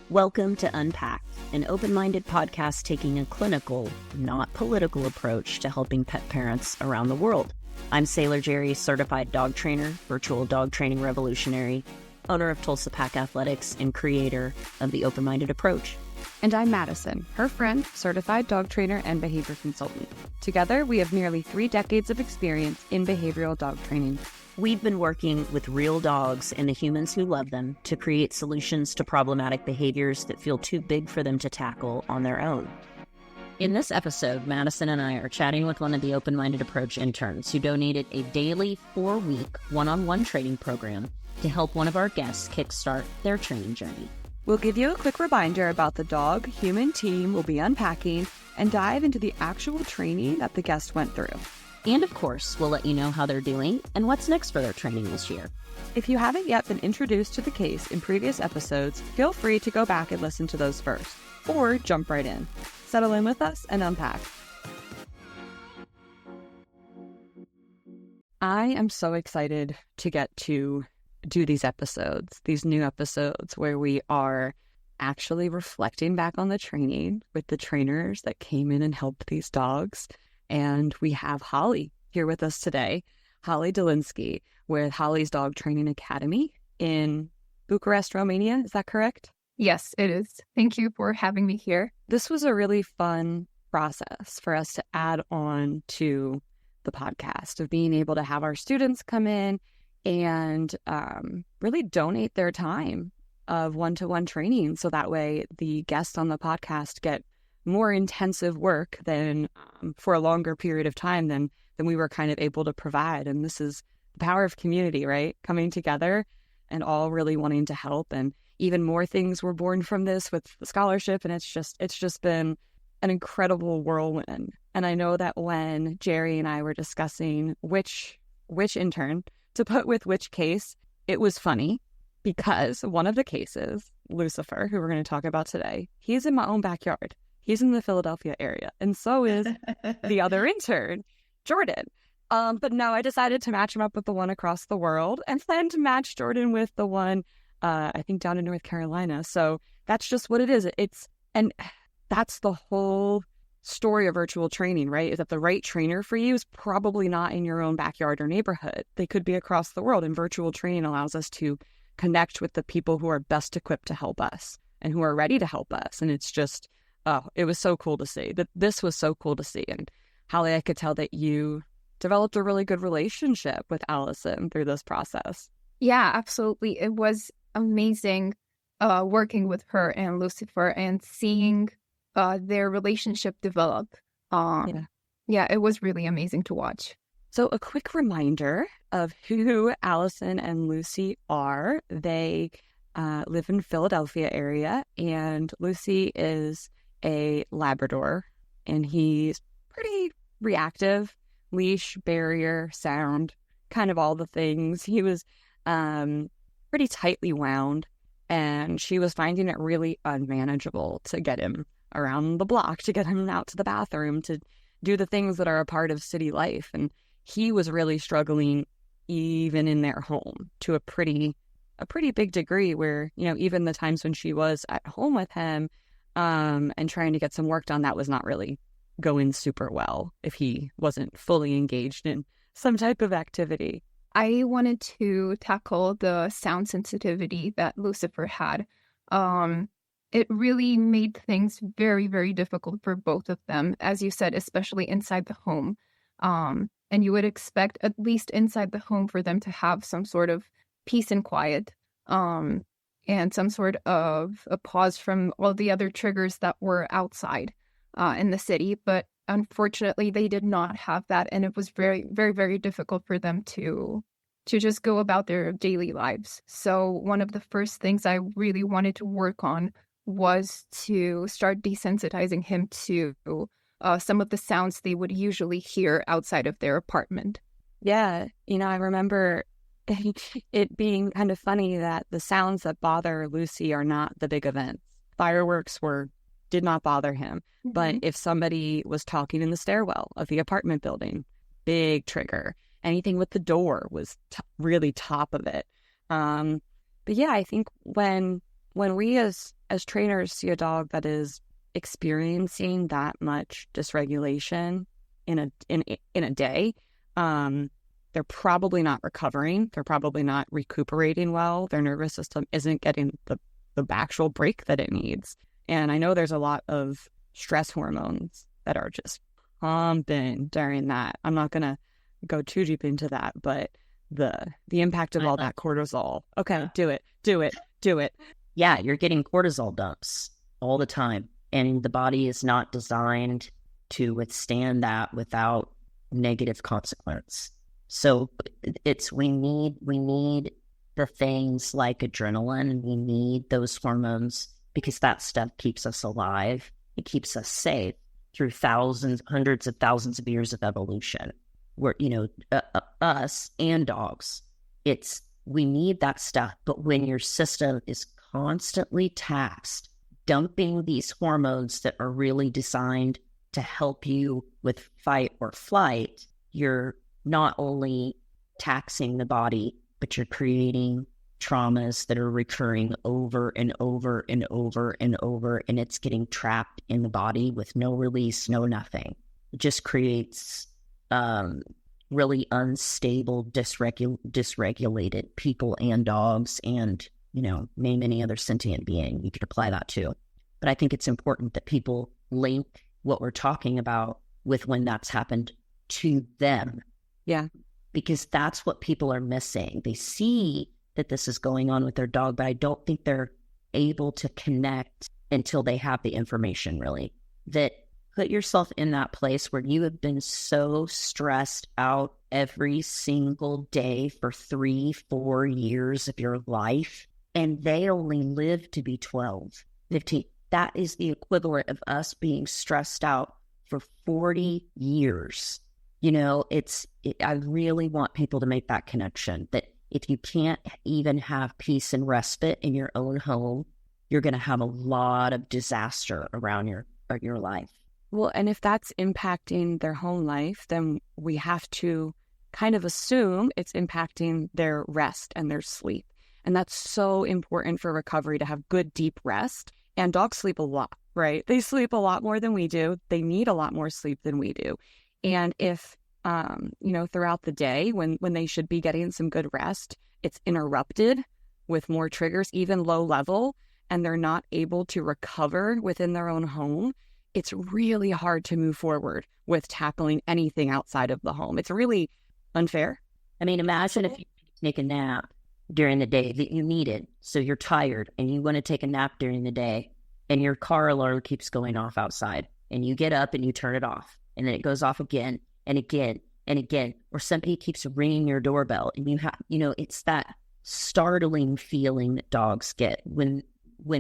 Welcome to unPACKed, an open-minded podcast taking a clinical, not political approach to helping pet parents around the world. I'm Sailor Jerri, certified dog trainer, virtual dog training revolutionary, owner of Tulsa Pack Athletics, and creator of the open-minded approach. And I'm Mattison, her friend, certified dog trainer and behavior consultant. Together, we have nearly 3 decades of experience in behavioral dog training. We've been working with real dogs and the humans who love them to create solutions to problematic behaviors that feel too big for them to tackle on their own. In this episode, Mattison and I are chatting with one of the open-minded approach interns who donated a daily 4-week one-on-one training program to help one of our guests kickstart their training journey. We'll give you a quick reminder about the dog-human team we'll be unpacking and dive into the actual training that the guest went through. And of course, we'll let you know how they're doing and what's next for their training this year. If you haven't yet been introduced to the case in previous episodes, feel free to go back and listen to those first, or jump right in. Settle in with us and unpack. I am so excited to get to do these episodes, these new episodes where we are actually reflecting back on the training with the trainers that came in and helped these dogs. And we have Holly here with us today, Holly Dylinski with Holly's Dog Training Academy in Bucharest, Romania. Is that correct? Yes, it is. Thank you for having me here. This was a really fun process for us to add on to the podcast of being able to have our students come in and really donate their time of one-to-one training. So that way the guests on the podcast get more intensive work than for a longer period of time than we were kind of able to provide. And this is the power of community, right? Coming together and all really wanting to help. And even more things were born from this with the scholarship. And it's just been an incredible whirlwind. And I know that when Jerri and I were discussing which intern to put with which case, it was funny because one of the cases, Lucifer, who we're going to talk about today, he's in my own backyard. He's in the Philadelphia area, and so is the other intern, Jordan. But no, I decided to match him up with the one across the world and then to match Jordan with the one, I think, down in North Carolina. So that's just what it is. And that's the whole story of virtual training, right? Is that the right trainer for you is probably not in your own backyard or neighborhood. They could be across the world, and virtual training allows us to connect with the people who are best equipped to help us and who are ready to help us. And it's just... oh, it was so cool to see. This was so cool to see. And Holly, I could tell that you developed a really good relationship with Allison through this process. Yeah, absolutely. It was amazing working with her and Lucifer and seeing their relationship develop. Yeah, it was really amazing to watch. So a quick reminder of who Allison and Luci are. They live in Philadelphia area, and Luci is a Labrador, and he's pretty reactive, leash, barrier, sound, kind of all the things. He was pretty tightly wound, and she was finding it really unmanageable to get him around the block, to get him out to the bathroom, to do the things that are a part of city life. And he was really struggling even in their home to a pretty big degree where, you know, even the times when she was at home with him and trying to get some work done, that was not really going super well if he wasn't fully engaged in some type of activity. I wanted to tackle the sound sensitivity that Lucifer had. It really made things very, very difficult for both of them, as you said, especially inside the home. And you would expect, at least inside the home, for them to have some sort of peace and quiet. And some sort of a pause from all the other triggers that were outside in the city. But unfortunately, they did not have that. And it was very, very, very difficult for them to just go about their daily lives. So one of the first things I really wanted to work on was to start desensitizing him to some of the sounds they would usually hear outside of their apartment. Yeah, I remember it being kind of funny that the sounds that bother Luci are not the big events. Fireworks did not bother him. Mm-hmm. But if somebody was talking in the stairwell of the apartment building, big trigger. Anything with the door was really top of it. But yeah, I think when we as as trainers see a dog that is experiencing that much dysregulation in a day, they're probably not recovering. They're probably not recuperating well. Their nervous system isn't getting the actual break that it needs. And I know there's a lot of stress hormones that are just pumping during that. I'm not going to go too deep into that, but the impact of all that cortisol. Okay, do it. Yeah, you're getting cortisol dumps all the time. And the body is not designed to withstand that without negative consequence. So we need the things like adrenaline. We need those hormones because that stuff keeps us alive. It keeps us safe through hundreds of thousands of years of evolution. We're, us and dogs, we need that stuff. But when your system is constantly taxed, dumping these hormones that are really designed to help you with fight or flight, you're not only taxing the body, but you're creating traumas that are recurring over and over and over and over, and it's getting trapped in the body with no release, no nothing. It just creates really unstable, dysregulated people and dogs and, name any other sentient being. You could apply that too. But I think it's important that people link what we're talking about with when that's happened to them. Yeah. Because that's what people are missing. They see that this is going on with their dog, but I don't think they're able to connect until they have the information, really. That put yourself in that place where you have been so stressed out every single day for 3-4 years of your life, and they only live to be 12, 15. That is the equivalent of us being stressed out for 40 years. I really want people to make that connection, that if you can't even have peace and respite in your own home, you're going to have a lot of disaster around your life. Well, and if that's impacting their home life, then we have to kind of assume it's impacting their rest and their sleep. And that's so important for recovery, to have good, deep rest. And dogs sleep a lot, right? They sleep a lot more than we do. They need a lot more sleep than we do. And if, throughout the day when they should be getting some good rest, it's interrupted with more triggers, even low level, and they're not able to recover within their own home, it's really hard to move forward with tackling anything outside of the home. It's really unfair. I mean, imagine if you take a nap during the day that you needed. So you're tired and you want to take a nap during the day, and your car alarm keeps going off outside, and you get up and you turn it off, and then it goes off again and again and again, or somebody keeps ringing your doorbell, and you have, it's that startling feeling that dogs get when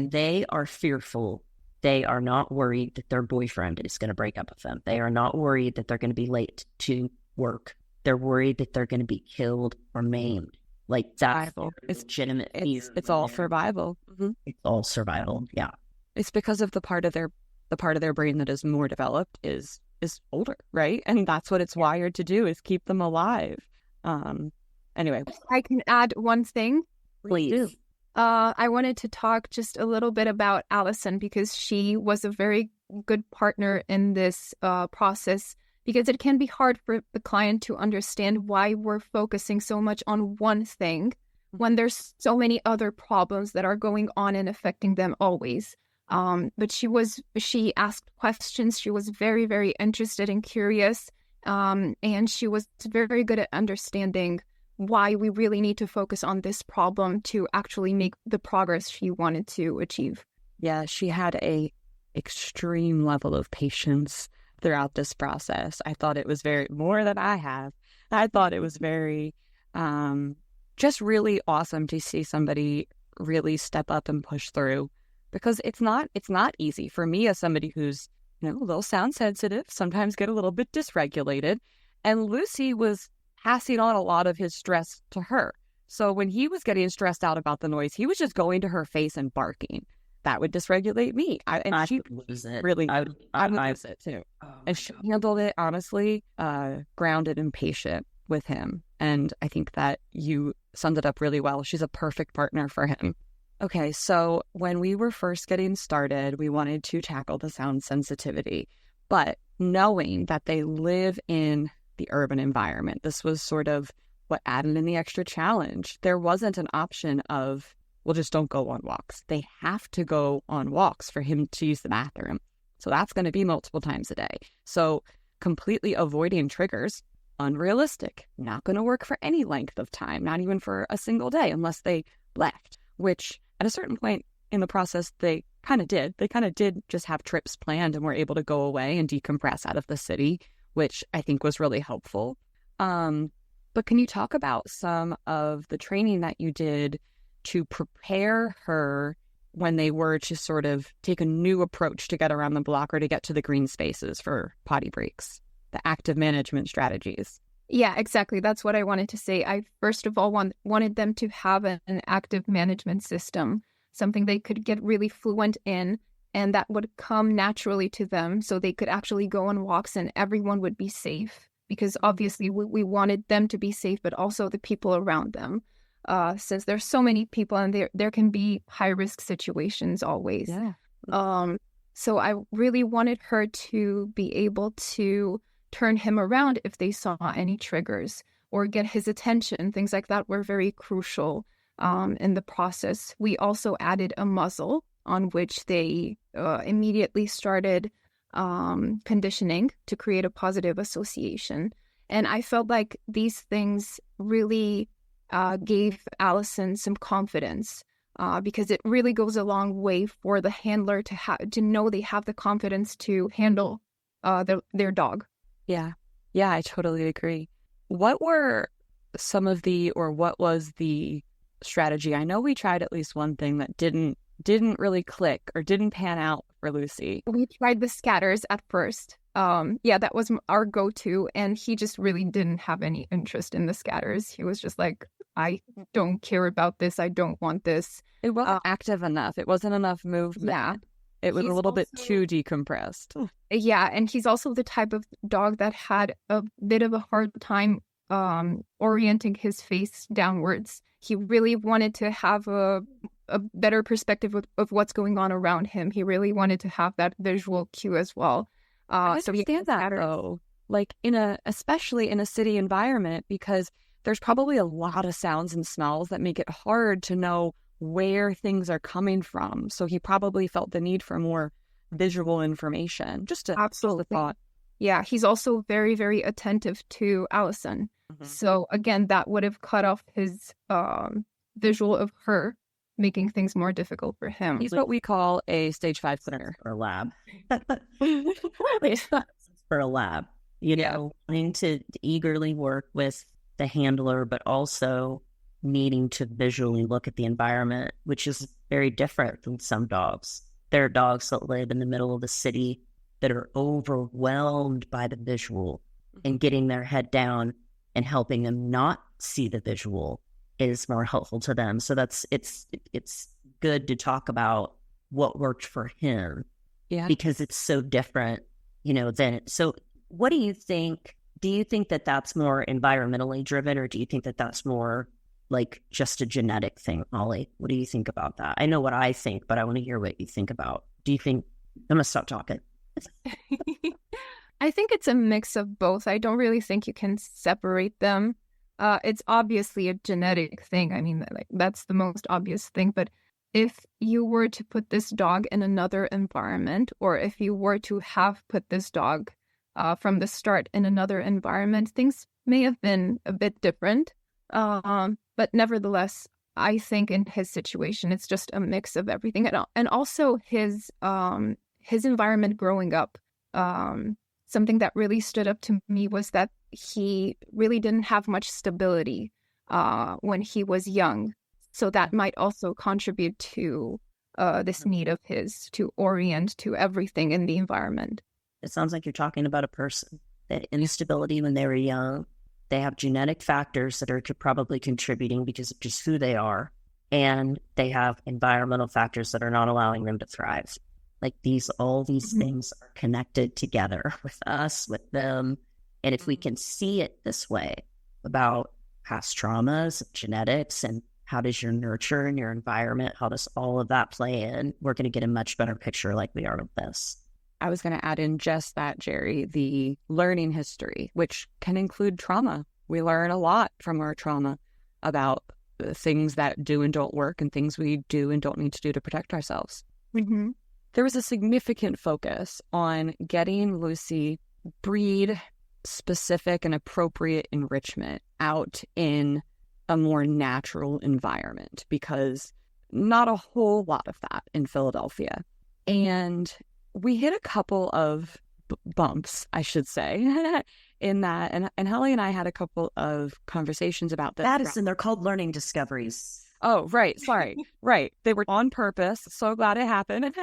they are fearful. They are not worried that their boyfriend is going to break up with them. They are not worried that they're going to be late to work. They're worried that they're going to be killed or maimed. Like that's legitimate. It's all survival. Mm-hmm. It's all survival. Yeah. It's because of the part of their brain that is more developed is older, right? And that's what it's wired to do, is keep them alive. Anyway, I can add one thing. Please. I wanted to talk just a little bit about Allison, because she was a very good partner in this process, because it can be hard for the client to understand why we're focusing so much on one thing when there's so many other problems that are going on and affecting them always. But she asked questions. She was very, very interested and curious. And she was very good at understanding why we really need to focus on this problem to actually make the progress she wanted to achieve. Yeah, she had a extreme level of patience throughout this process. I thought it was more than I have. I thought it was very, just really awesome to see somebody really step up and push through, because it's not easy for me as somebody who's, a little sound sensitive, sometimes get a little bit dysregulated. And Luci was passing on a lot of his stress to her. So when he was getting stressed out about the noise, he was just going to her face and barking. That would dysregulate me. I would lose it. Really, I would lose it too. Oh, and she handled it, honestly, grounded and patient with him. And I think that you summed it up really well. She's a perfect partner for him. Okay, so when we were first getting started, we wanted to tackle the sound sensitivity, but knowing that they live in the urban environment, this was sort of what added in the extra challenge. There wasn't an option of, well, just don't go on walks. They have to go on walks for him to use the bathroom. So that's going to be multiple times a day. So completely avoiding triggers, unrealistic, not going to work for any length of time, not even for a single day unless they left, which at a certain point in the process, they kind of did. They kind of did just have trips planned and were able to go away and decompress out of the city, which I think was really helpful. But can you talk about some of the training that you did to prepare her when they were to sort of take a new approach to get around the block or to get to the green spaces for potty breaks, the active management strategies? Yeah, exactly. That's what I wanted to say. I first of all wanted them to have an active management system, something they could get really fluent in, and that would come naturally to them so they could actually go on walks and everyone would be safe. Because obviously we wanted them to be safe, but also the people around them. Since there's so many people and there can be high-risk situations always. Yeah. So I really wanted her to be able to turn him around if they saw any triggers or get his attention. Things like that were very crucial in the process. We also added a muzzle on which they immediately started conditioning to create a positive association. And I felt like these things really gave Allison some confidence because it really goes a long way for the handler to know they have the confidence to handle their dog. Yeah, I totally agree. What were some of what was the strategy? I know we tried at least one thing that didn't really click or didn't pan out for Luci. We tried the scatters at first. That was our go-to, and he just really didn't have any interest in the scatters. He was just like, I don't care about this. I don't want this. It wasn't active enough. It wasn't enough movement. Yeah. It was a little bit too decompressed. Yeah, and he's also the type of dog that had a bit of a hard time orienting his face downwards. He really wanted to have a better perspective of what's going on around him. He really wanted to have that visual cue as well. I understand that though, like especially in a city environment, because there's probably a lot of sounds and smells that make it hard to know where things are coming from. So he probably felt the need for more visual information. Absolutely. Just a thought. Yeah, he's also very, very attentive to Allison. Mm-hmm. So again, that would have cut off his visual of her, making things more difficult for him. He's what we call a stage 5 cleaner. For a lab. For a lab. Wanting to eagerly work with the handler, but also needing to visually look at the environment, which is very different from some dogs. There are dogs that live in the middle of the city that are overwhelmed by the visual, and getting their head down and helping them not see the visual is more helpful to them. So it's good to talk about what worked for him, because it's so different, so what do you think? Do you think that that's more environmentally driven, or do you think that that's more like just a genetic thing, Holly? What do you think about that? I know what I think, but I want to hear what you think about. Do you think, I'm going to stop talking. I think it's a mix of both. I don't really think you can separate them. It's obviously a genetic thing. I mean, that's the most obvious thing. But if you were to put this dog in another environment, or if you were to have put this dog from the start in another environment, things may have been a bit different. But nevertheless, I think in his situation, it's just a mix of everything. And also his environment growing up. Something that really stood up to me was that he really didn't have much stability when he was young. So that might also contribute to this need of his to orient to everything in the environment. It sounds like you're talking about a person that instability when they were young. They have genetic factors that are probably contributing because of just who they are. And they have environmental factors that are not allowing them to thrive. Like all these things are connected together with us, with them. And if we can see it this way about past traumas, genetics, and How does your nurture and your environment, how does all of that play in? We're going to get a much better picture like we are with this. I was going to add in just that, Jerri, the learning history, which can include trauma. We learn a lot from our trauma about things that do and don't work and things we do and don't need to do to protect ourselves. Mm-hmm. There was a significant focus on getting Luci breed specific and appropriate enrichment out in a more natural environment, because not a whole lot of that in Philadelphia. And we hit a couple of bumps, I should say, in that. And Holly and I had a couple of conversations about this. Mattison, they're called learning discoveries. Oh, right. Sorry. Right. They were on purpose. So glad it happened.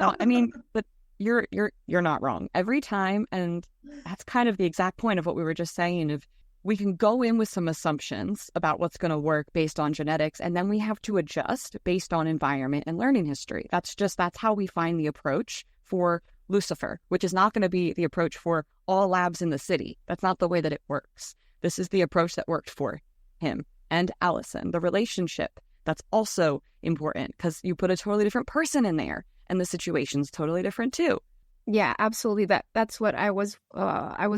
No, I mean, but you're not wrong every time. And that's kind of the exact point of what we were just saying, of we can go in with some assumptions about what's going to work based on genetics, and then we have to adjust based on environment and learning history. That's how we find the approach for Lucifer, which is not going to be the approach for all labs in the city. That's not the way that it works. This is the approach that worked for him and Allison. The relationship, that's also important, because you put a totally different person in there and the situation's totally different too. Yeah, absolutely. That's what I was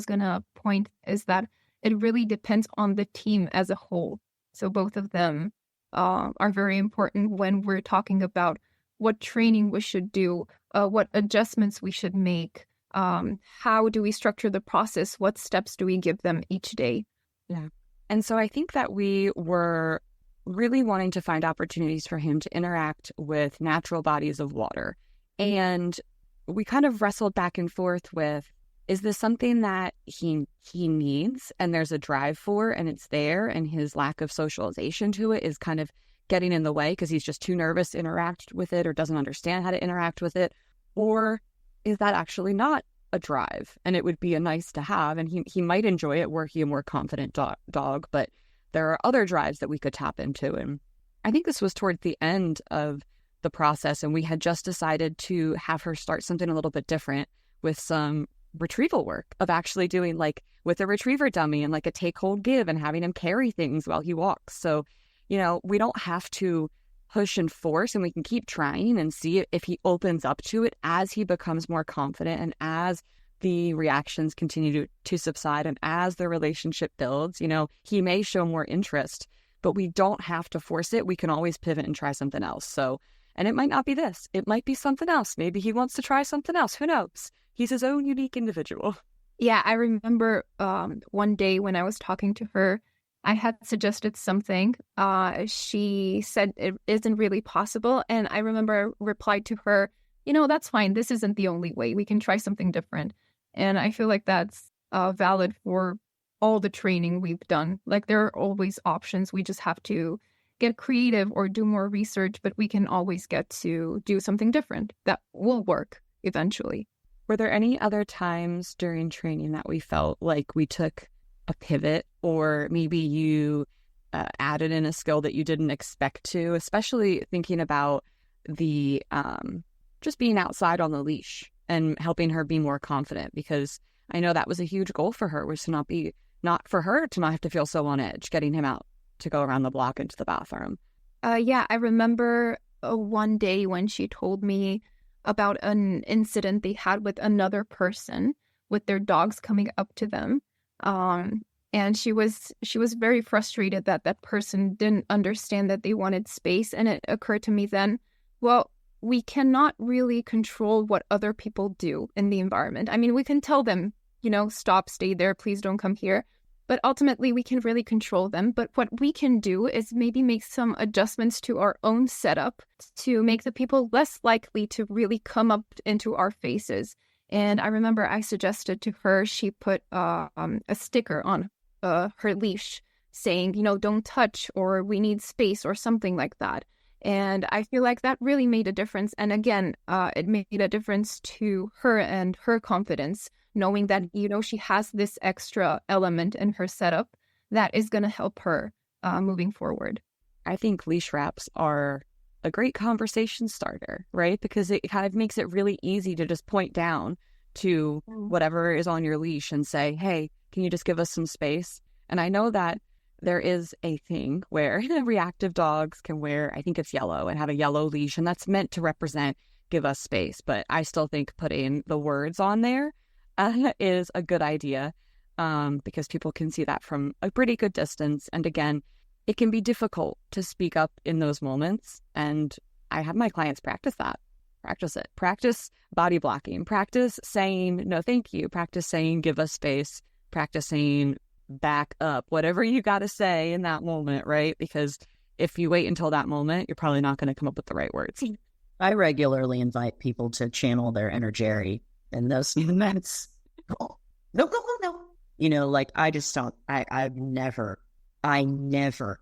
gonna point, is that it really depends on the team as a whole. So both of them are very important when we're talking about what training we should do, what adjustments we should make, how do we structure the process, what steps do we give them each day. Yeah. And so I think that we were really wanting to find opportunities for him to interact with natural bodies of water. And we kind of wrestled back and forth with, is this something that he needs and there's a drive for and it's there, and his lack of socialization to it is kind of getting in the way because he's just too nervous to interact with it or doesn't understand how to interact with it? Or is that actually not a drive and it would be a nice to have, and he might enjoy it were he a more confident dog, but there are other drives that we could tap into. And I think this was towards the end of the process, and we had just decided to have her start something a little bit different with some retrieval work, of actually doing like with a retriever dummy and like a take, hold, give, and having him carry things while he walks. So, we don't have to push and force, and we can keep trying and see if he opens up to it as he becomes more confident and as the reactions continue to subside and as the relationship builds. He may show more interest, but we don't have to force it. We can always pivot and try something else. So, and it might not be this, it might be something else. Maybe he wants to try something else. Who knows? He's his own unique individual. Yeah, I remember one day when I was talking to her, I had suggested something. She said it isn't really possible. And I remember I replied to her, that's fine. This isn't the only way. We can try something different. And I feel like that's valid for all the training we've done. Like, there are always options. We just have to get creative or do more research, but we can always get to do something different that will work eventually. Were there any other times during training that we felt like we took a pivot, or maybe you added in a skill that you didn't expect to, especially thinking about the just being outside on the leash and helping her be more confident? Because I know that was a huge goal for her, was to not for her to not have to feel so on edge, getting him out to go around the block into the bathroom. Yeah, I remember one day when she told me about an incident they had with another person with their dogs coming up to them. And she was very frustrated that that person didn't understand that they wanted space. And it occurred to me then, well, we cannot really control what other people do in the environment. I mean, we can tell them, stop, stay there, please don't come here. But ultimately, we can really control them. But what we can do is maybe make some adjustments to our own setup to make the people less likely to really come up into our faces. And I remember I suggested to her, she put a sticker on her leash saying, don't touch, or we need space, or something like that. And I feel like that really made a difference. And again, it made a difference to her and her confidence, knowing that, she has this extra element in her setup that is going to help her moving forward. I think leash wraps are a great conversation starter, right? Because it kind of makes it really easy to just point down to whatever is on your leash and say, hey, can you just give us some space? And I know that there is a thing where reactive dogs can wear, I think it's yellow, and have a yellow leash, and that's meant to represent give us space. But I still think putting the words on there is a good idea, because people can see that from a pretty good distance. And again, it can be difficult to speak up in those moments. And I have my clients practice that. Practice it. Practice body blocking. Practice saying, no, thank you. Practice saying, give us space. Practice saying, back up. Whatever you got to say in that moment, right? Because if you wait until that moment, you're probably not going to come up with the right words. I regularly invite people to channel their inner Jerri in those moments. No. You know, like I just don't, I never, ever,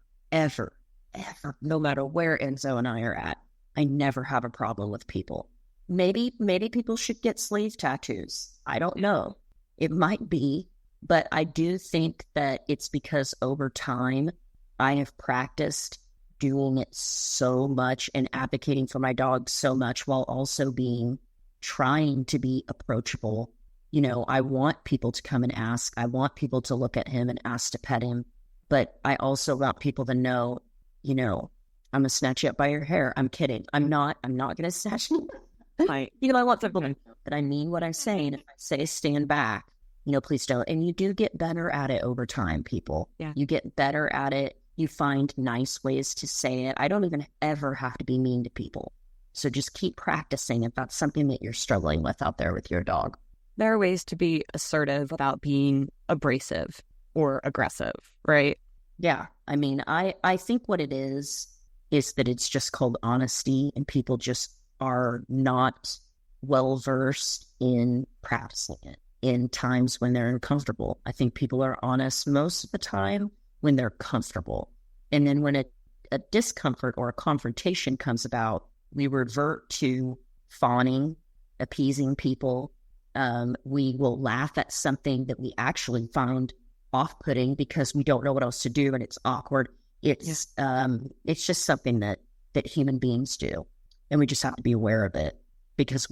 no matter where Enzo and I are at, I never have a problem with people. Maybe people should get sleeve tattoos. I don't know. It might be, but I do think that it's because over time I have practiced doing it so much and advocating for my dog so much while also trying to be approachable. You know, I want people to come and ask. I want people to look at him and ask to pet him. But I also want people to know, you know, I'm going to snatch you up by your hair. I'm kidding. I'm not going to snatch you. I want people to know that I mean what I'm saying. If I say stand back, you know, please don't. And you do get better at it over time, people. Yeah. You get better at it. You find nice ways to say it. I don't even ever have to be mean to people. So just keep practicing if that's something that you're struggling with out there with your dog. There are ways to be assertive without being abrasive or aggressive, right? Yeah. I mean, I think what it is that it's just called honesty, and people just are not well-versed in practicing it in times when they're uncomfortable. I think people are honest most of the time when they're comfortable. And then when a discomfort or a confrontation comes about, we revert to fawning, appeasing people. We will laugh at something that we actually found off-putting because we don't know what else to do and it's awkward. It's just something that human beings do. And we just have to be aware of it because,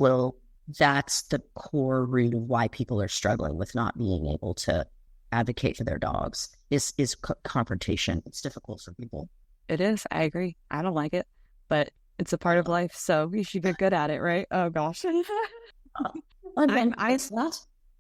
that's the core root of why people are struggling with not being able to advocate for their dogs is confrontation. It's difficult for people. It is. I agree. I don't like it, but it's a part of life. So you should get good at it, right? Oh gosh.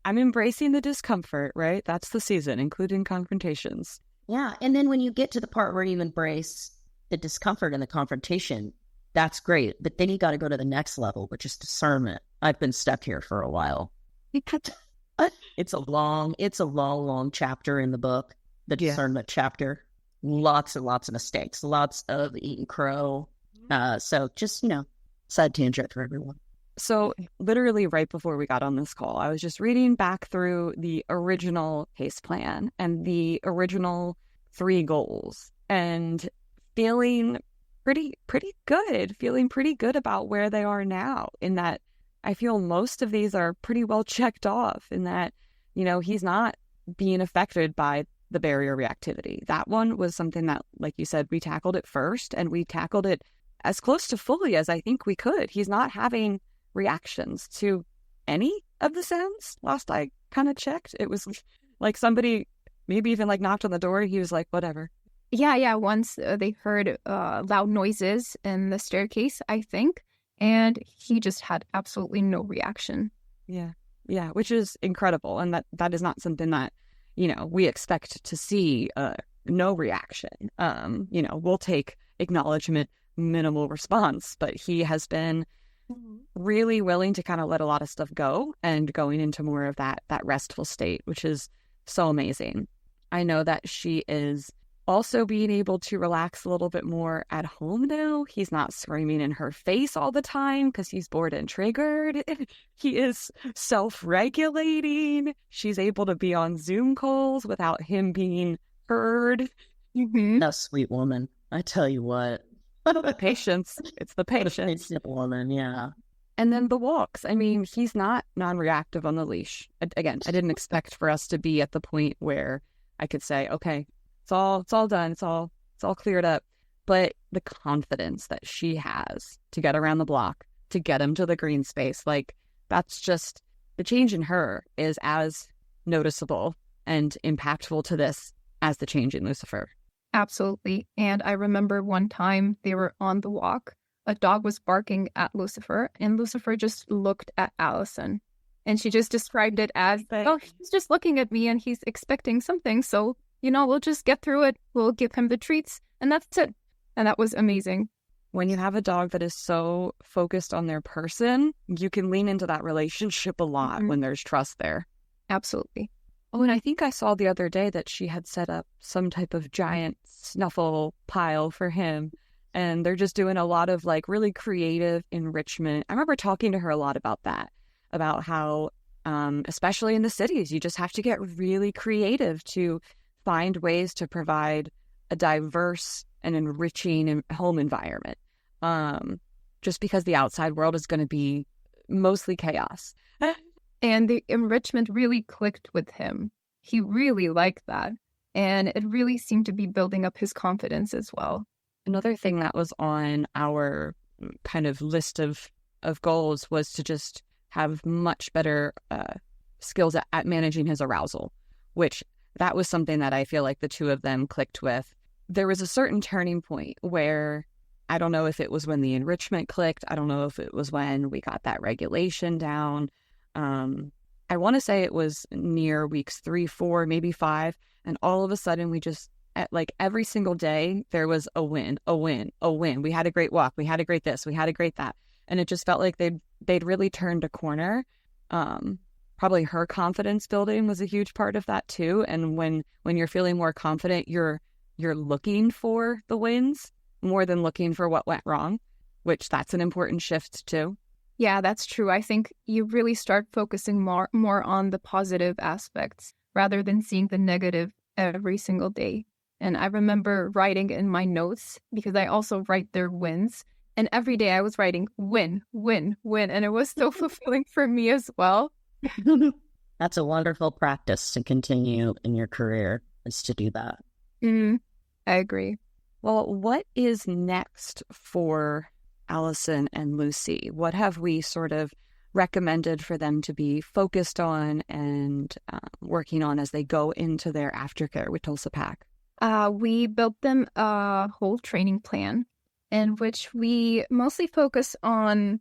I'm embracing the discomfort, right? That's the season, including confrontations. Yeah. And then when you get to the part where you embrace the discomfort and the confrontation, that's great. But then you got to go to the next level, which is discernment. I've been stuck here for a while. It's a long chapter in the book, the discernment chapter. Lots and lots of mistakes, lots of eating crow. So just, side tangent for everyone. So literally right before we got on this call, I was just reading back through the original PACE plan and the original 3 goals and feeling pretty good about where they are now, in that I feel most of these are pretty well checked off, in that, he's not being affected by the barrier reactivity. That one was something that, like you said, we tackled it first, and we tackled it as close to fully as I think we could. He's not having reactions to any of the sounds. Last I kind of checked, it was like somebody maybe even knocked on the door. He was like, whatever. Yeah. Once they heard loud noises in the staircase, I think, and he just had absolutely no reaction. Yeah, which is incredible. And that is not something that, we expect to see no reaction. We'll take acknowledgement, minimal response, but he has been really willing to kind of let a lot of stuff go and going into more of that restful state, which is so amazing. I know that she is also being able to relax a little bit more at home now. He's not screaming in her face all the time because he's bored and triggered. He is self-regulating. She's able to be on Zoom calls without him being heard. A sweet woman. I tell you what. The patience. It's the patience. Woman, yeah. And then the walks. I mean, he's not non-reactive on the leash. Again, I didn't expect for us to be at the point where I could say, okay, it's all done. It's all cleared up. But the confidence that she has to get around the block, to get him to the green space, that's just, the change in her is as noticeable and impactful to this as the change in Lucifer. Absolutely. And I remember one time they were on the walk. A dog was barking at Lucifer, and Lucifer just looked at Allison. And she just described it as, oh, he's just looking at me and he's expecting something. So, we'll just get through it. We'll give him the treats, and that's it. And that was amazing. When you have a dog that is so focused on their person, you can lean into that relationship a lot when there's trust there. Absolutely. Oh, and I think I saw the other day that she had set up some type of giant snuffle pile for him. And they're just doing a lot of like really creative enrichment. I remember talking to her a lot about that, about how, especially in the cities, you just have to get really creative to find ways to provide a diverse and enriching home environment. Just because the outside world is going to be mostly chaos. And the enrichment really clicked with him. He really liked that. And it really seemed to be building up his confidence as well. Another thing that was on our kind of list of goals was to just have much better skills at managing his arousal, which that was something that I feel like the two of them clicked with. There was a certain turning point where I don't know if it was when the enrichment clicked. I don't know if it was when we got that regulation down. I want to say it was near weeks 3, 4, maybe 5. And all of a sudden we just, like every single day, there was a win, a win, a win. We had a great walk. We had a great this. We had a great that. And it just felt like they'd really turned a corner. Probably her confidence building was a huge part of that too. And when you're feeling more confident, you're looking for the wins more than looking for what went wrong, which that's an important shift too. Yeah, that's true. I think you really start focusing more on the positive aspects rather than seeing the negative every single day. And I remember writing in my notes, because I also write their wins. And every day I was writing win, win, win. And it was so fulfilling for me as well. That's a wonderful practice to continue in your career, is to do that. I agree. Well, what is next for Allison and Luci? What have we sort of recommended for them to be focused on and working on as they go into their aftercare with Tulsa Pack? We built them a whole training plan in which we mostly focus on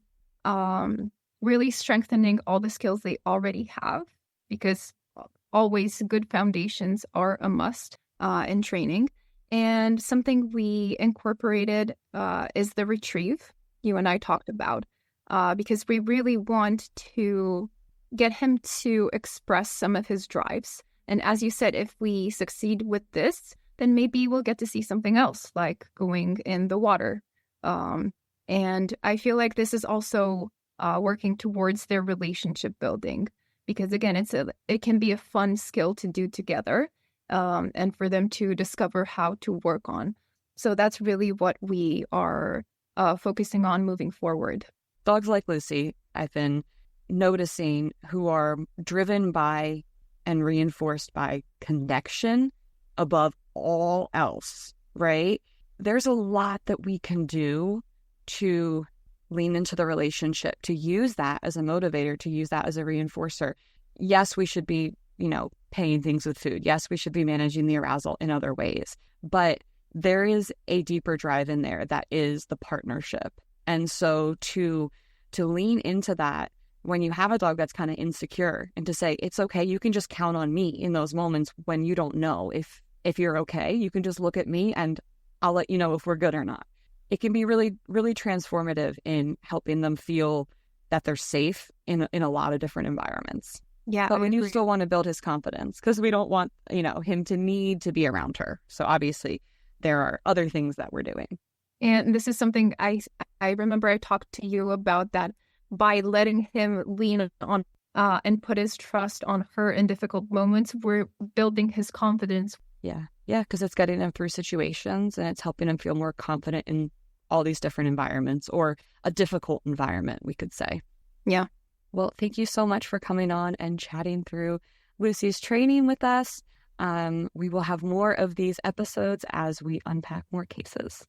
really strengthening all the skills they already have, because always good foundations are a must in training. And something we incorporated is the retrieve you and I talked about, because we really want to get him to express some of his drives. And as you said, if we succeed with this, then maybe we'll get to see something else, like going in the water. And I feel like this is also working towards their relationship building, because again, it can be a fun skill to do together. And for them to discover how to work on. So that's really what we are focusing on moving forward. Dogs like Luci, I've been noticing, who are driven by and reinforced by connection above all else, right? There's a lot that we can do to lean into the relationship, to use that as a motivator, to use that as a reinforcer. Yes, we should be paying things with food. Yes, we should be managing the arousal in other ways. But there is a deeper drive in there that is the partnership. And so to lean into that when you have a dog that's kind of insecure, and to say, it's okay, you can just count on me in those moments when you don't know if you're okay. You can just look at me and I'll let you know if we're good or not. It can be really, really transformative in helping them feel that they're safe in a lot of different environments. Yeah, but we do still want to build his confidence, because we don't want, him to need to be around her. So obviously there are other things that we're doing. And this is something I remember I talked to you about, that by letting him lean on and put his trust on her in difficult moments, we're building his confidence. Yeah, because it's getting him through situations and it's helping him feel more confident in all these different environments, or a difficult environment, we could say. Yeah. Well, thank you so much for coming on and chatting through Luci's training with us. We will have more of these episodes as we unpack more cases.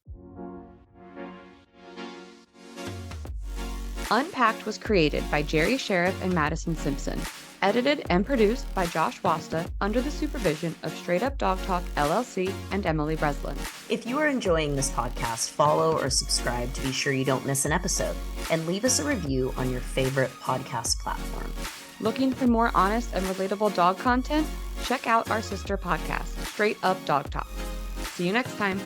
unPACKed was created by Jerri Scherff and Mattison Skoog-Simpson. Edited and produced by Josh Wasta under the supervision of Straight Up Dog Talk LLC and Emily Breslin. If you are enjoying this podcast, follow or subscribe to be sure you don't miss an episode, and leave us a review on your favorite podcast platform. Looking for more honest and relatable dog content? Check out our sister podcast, Straight Up Dog Talk. See you next time.